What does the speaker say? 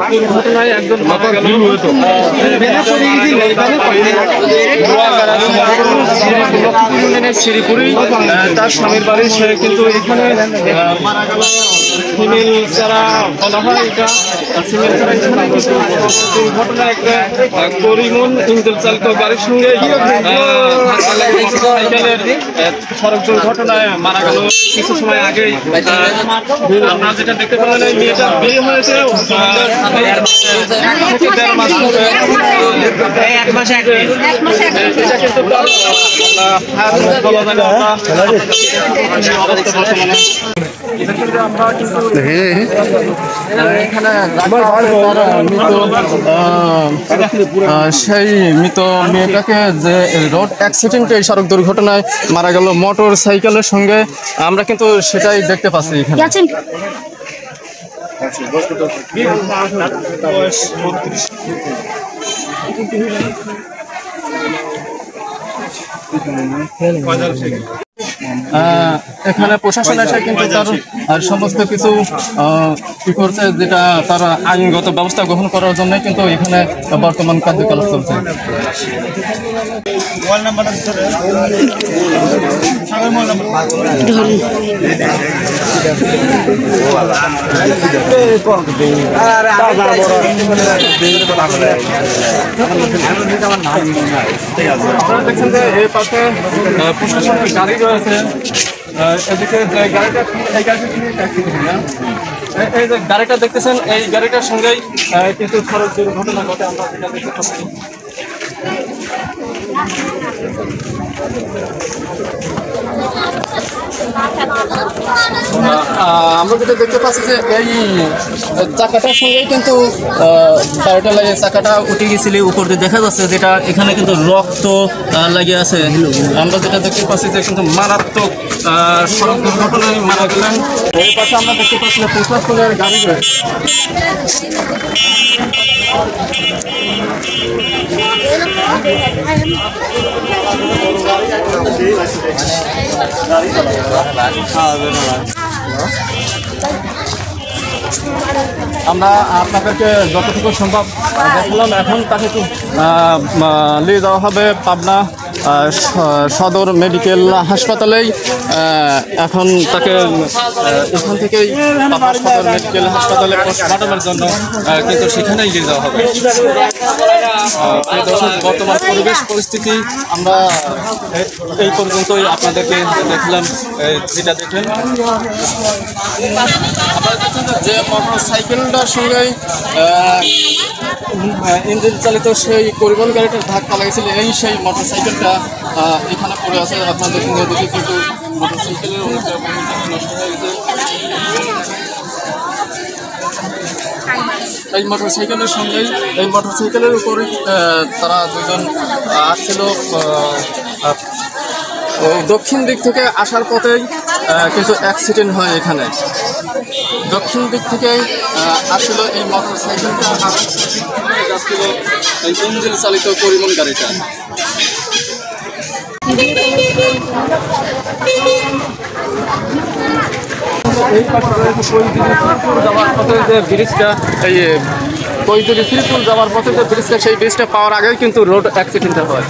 দুর্ঘটনায় একজন শ্রীপুরি তার স্বামীর বাড়ি, সে কিন্তু এখানে মারা গেল। ফিমেল যারা বলা হয় এটা ফিমেল যারা দুর্ঘটনা একটা করিমন ইঞ্জিন চালিত গাড়ির সঙ্গে সাইকেলের সড়ক দুর্ঘটনায় মারা গেল কিছু সময় আগেই। আপনারা যেটা দেখতে পেলেন এই মেয়েটা বিয়ে হয়েছে সেই মৃত মেয়েটাকে যে রোড অ্যাক্সিডেন্টে এই সড়ক দুর্ঘটনায় মারা গেল মোটর সাইকেলের সঙ্গে, আমরা কিন্তু সেটাই দেখতে পাচ্ছি এখানে। এখানে প্রশাসন এসে কিন্তু তার সমস্ত কিছু কি করছে, যেটা তার আইনগত ব্যবস্থা গ্রহণ করার জন্য কিন্তু এখানে বর্তমান কার্যকলাপ চলছে। আপনারা দেখছেন যে এই পাশে প্রশাসনের গাড়ি রয়েছে, এদিকে গাড়িটা এই যে গাড়িটা দেখতেছেন এই গাড়িটার সঙ্গেই কিন্তু সড়ক দুর্ঘটনা ঘটে, আমরা যেটা দেখতে পাচ্ছি। আমরা যেটা দেখতে পাচ্ছি যে এই চাকাটার সঙ্গেই কিন্তু গাড়িটা লাগে, চাকাটা উঠে গেছিল উপর দিয়ে দেখা যাচ্ছে, যেটা এখানে কিন্তু রক্ত লাগে আছে। আমরা যেটা দেখতে পাচ্ছি যে কিন্তু মারাত্মক সড়ক দুর্ঘটনায় মারা গেলেন। এই পাশে আমরা দেখতে পাচ্ছি যে প্রশাসনের গাড়ি রয়েছে। আমরা আপনাদেরকে যতটুকু সম্ভব দেখলাম। এখন তাকে একটু নিয়ে যাওয়া হবে পাবনা সদর মেডিকেল হাসপাতালেই। এখন তাকে এখান থেকেই পাবনা সদর মেডিকেল হাসপাতালে পোস্টমর্টমের জন্য কিন্তু সেখানেই নিয়ে যাওয়া হবে। বর্তমান পরিবেশ পরিস্থিতি আমরা এই পর্যন্তই আপনাদেরকে দেখলাম। যেটা দেখেন যে মোটর সাইকেলটার সঙ্গে ইঞ্জিন চালিত সেই পরিবহন গাড়িটার ধাক্কা লেগেছিল, এই সেই মোটর সাইকেলটা এখানে পড়ে আছে। আপনাদের সঙ্গে দেখি কিন্তু মোটর সাইকেলের অনেকটা নষ্ট হয়ে গেছে। এই মোটর সাইকেলের সঙ্গেই এই মোটর সাইকেলের উপরেই তারা দুজন আসছিল। দক্ষিণ দিক থেকে আসার পথেই কিন্তু অ্যাক্সিডেন্ট হয়। এখানে দক্ষিণ দিক থেকে আসছিল এই মোটর সাইকেলটা, যাচ্ছিল এই ইঞ্জিন চালিত পরিবহন গাড়িটা। এই পাশে রয়েছে কৈতরি যাওয়ার পথে যে ব্রিজটা, এই কৈতরি শ্রীপুর যাওয়ার পথে যে ব্রিজটা, সেই ব্রিজটা পাওয়ার আগেই কিন্তু রোড অ্যাক্সিডেন্টটা হয়।